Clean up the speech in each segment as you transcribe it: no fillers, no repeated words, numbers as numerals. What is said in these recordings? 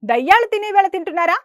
దయ్యాలు తినే వేళ తింటున్నారా?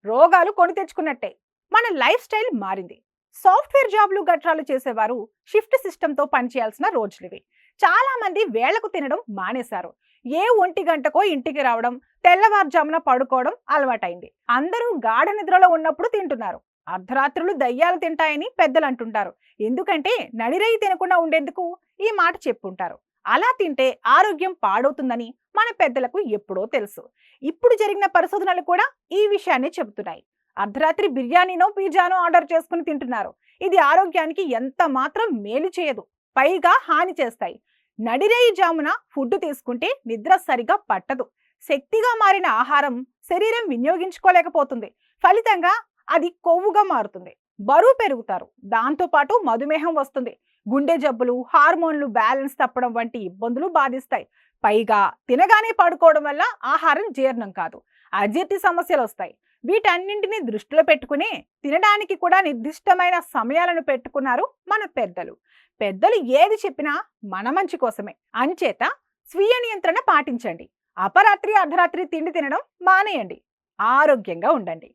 రోగాలు కొని తెచ్చుకున్నట్టే. మన లైఫ్ స్టైల్ మారింది. సాఫ్ట్వేర్ జాబ్లు గట్రాలు చేసేవారు షిఫ్ట్ సిస్టంతో పనిచేయాల్సిన రోజులివి. చాలా మంది వేళకు తినడం మానేశారు. ఏ 1 గంటకో ఇంటికి రావడం, తెల్లవారుజామున పడుకోవడం అలవాటైంది. అందరూ గాఢ నిద్రలో ఉన్నప్పుడు తింటున్నారు. అర్ధరాత్రులు దయ్యాలు తింటాయని పెద్దలు అంటుంటారు. ఎందుకంటే నడిరేయి తినకుండా ఉండేందుకు ఈ మాట చెప్పుంటారు. అలా తింటే ఆరోగ్యం పాడవుతుందని మన పెద్దలకు ఎప్పుడో తెలుసు. ఇప్పుడు జరిగిన పరిశోధనలు కూడా ఈ విషయాన్ని చెబుతున్నాయి. అర్ధరాత్రి బిర్యానీనో పిజ్జానో ఆర్డర్ చేసుకుని తింటున్నారు. ఇది ఆరోగ్యానికి ఎంత మాత్రం మేలు చేయదు, పైగా హాని చేస్తాయి. నడిరేయి జామున ఫుడ్ తీసుకుంటే నిద్ర సరిగా పట్టదు. శక్తిగా మారిన ఆహారం శరీరం వినియోగించుకోలేకపోతుంది. ఫలితంగా అది కొవ్వుగా మారుతుంది. బరువు పెరుగుతారు. దాంతోపాటు మధుమేహం వస్తుంది. గుండె జబ్బులు, హార్మోన్లు బ్యాలెన్స్ తప్పడం వంటి ఇబ్బందులు బాధిస్తాయి. పైగా తినగానే పడుకోవడం వల్ల ఆహారం జీర్ణం కాదు, అజీర్తి సమస్యలు వస్తాయి. వీటన్నింటినీ దృష్టిలో పెట్టుకునే తినడానికి కూడా నిర్దిష్టమైన సమయాలను పెట్టుకున్నారు మన పెద్దలు. పెద్దలు ఏది చెప్పినా మన మంచి కోసమే. అంచేత స్వీయ నియంత్రణ పాటించండి. అపరాత్రి అర్ధరాత్రి తిండి తినడం మానేయండి. ఆరోగ్యంగా ఉండండి.